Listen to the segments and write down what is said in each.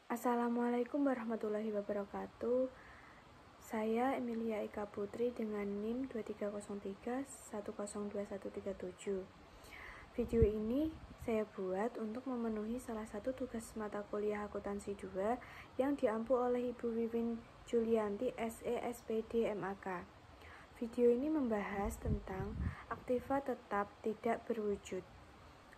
Assalamualaikum warahmatullahi wabarakatuh. Saya Emilia Eka Putri dengan NIM 2303102137. Video ini saya buat untuk memenuhi salah satu tugas mata kuliah akuntansi 2 yang diampu oleh Ibu Wiwin Julianti SE SPD MAK. Video ini membahas tentang aktiva tetap tidak berwujud.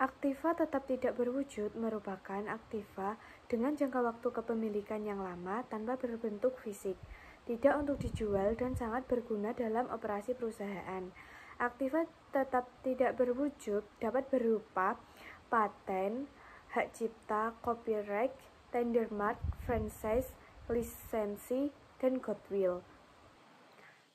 Aktiva tetap tidak berwujud merupakan aktiva dengan jangka waktu kepemilikan yang lama tanpa berbentuk fisik, tidak untuk dijual dan sangat berguna dalam operasi perusahaan. Aktiva tetap tidak berwujud dapat berupa paten, hak cipta, copyright, trademark, franchise, lisensi, dan goodwill.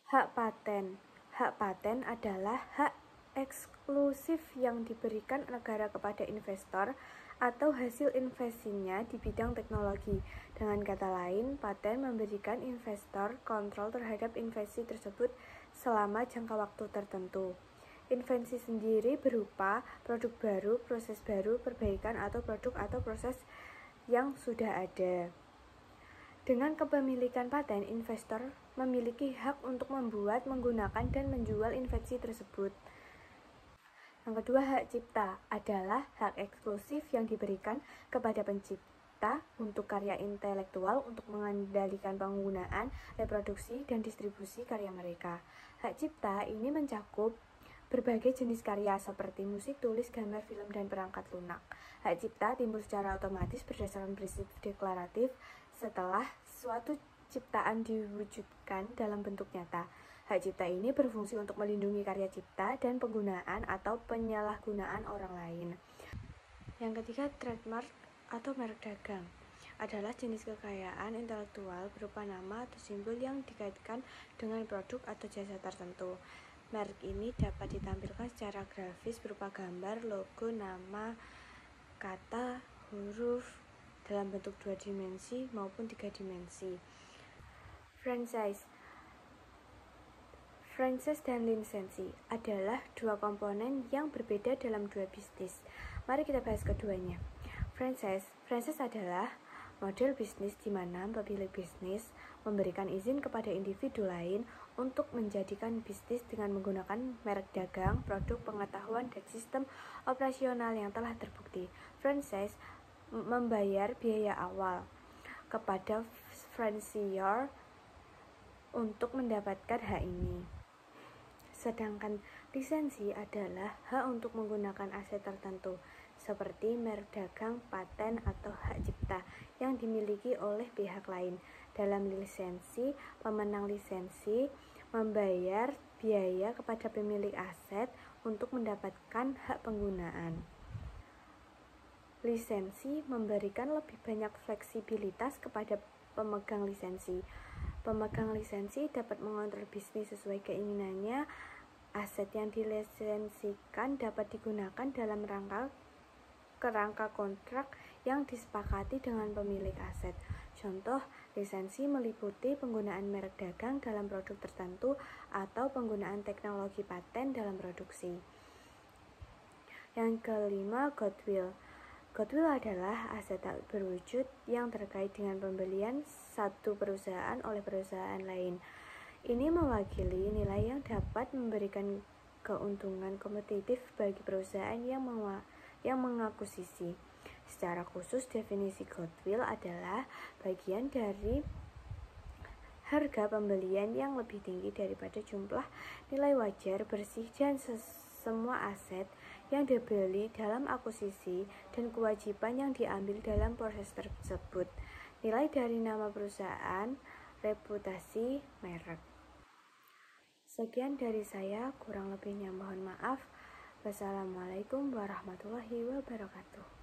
Hak paten. Hak paten adalah hak eksklusif yang diberikan negara kepada investor atau hasil investasinya di bidang teknologi. Dengan kata lain, paten memberikan investor kontrol terhadap investasi tersebut selama jangka waktu tertentu. Invensi sendiri berupa produk baru, proses baru, perbaikan atau produk atau proses yang sudah ada. Dengan kepemilikan paten, investor memiliki hak untuk membuat, menggunakan, dan menjual invensi tersebut. Yang kedua, hak cipta adalah hak eksklusif yang diberikan kepada pencipta untuk karya intelektual untuk mengendalikan penggunaan, reproduksi, dan distribusi karya mereka. Hak cipta ini mencakup berbagai jenis karya seperti musik, tulis, gambar, film, dan perangkat lunak. Hak cipta timbul secara otomatis berdasarkan prinsip deklaratif setelah suatu ciptaan diwujudkan dalam bentuk nyata. Hak cipta ini berfungsi untuk melindungi karya cipta dan penggunaan atau penyalahgunaan orang lain. Yang ketiga, trademark atau merek dagang adalah jenis kekayaan intelektual berupa nama atau simbol yang dikaitkan dengan produk atau jasa tertentu. Merek ini dapat ditampilkan secara grafis berupa gambar, logo, nama, kata, huruf dalam bentuk 2 dimensi maupun 3 dimensi. Franchise dan lisensi adalah dua komponen yang berbeda dalam dua bisnis. Mari kita bahas keduanya. Franchise adalah model bisnis di mana pemilik bisnis memberikan izin kepada individu lain untuk menjadikan bisnis dengan menggunakan merek dagang, produk, pengetahuan, dan sistem operasional yang telah terbukti. Franchise membayar biaya awal kepada franchisor untuk mendapatkan hak ini. Sedangkan lisensi adalah hak untuk menggunakan aset tertentu seperti merek dagang, paten, atau hak cipta yang dimiliki oleh pihak lain. Dalam lisensi, pemenang lisensi membayar biaya kepada pemilik aset untuk mendapatkan hak penggunaan. Lisensi memberikan lebih banyak fleksibilitas kepada pemegang lisensi. Pemegang lisensi dapat mengontrol bisnis sesuai keinginannya. Aset yang dilisensikan dapat digunakan dalam kerangka kontrak yang disepakati dengan pemilik aset. Contoh, lisensi meliputi penggunaan merek dagang dalam produk tertentu atau penggunaan teknologi paten dalam produksi. Yang kelima, goodwill. Goodwill adalah aset tak berwujud yang terkait dengan pembelian satu perusahaan oleh perusahaan lain. Ini mewakili nilai yang dapat memberikan keuntungan kompetitif bagi perusahaan yang mengakuisisi. Secara khusus, definisi goodwill adalah bagian dari harga pembelian yang lebih tinggi daripada jumlah nilai wajar bersih dan semua aset yang dibeli dalam akuisisi dan kewajiban yang diambil dalam proses tersebut. Nilai dari nama perusahaan, reputasi, merek. Sekian dari saya, kurang lebihnya mohon maaf. Wassalamualaikum warahmatullahi wabarakatuh.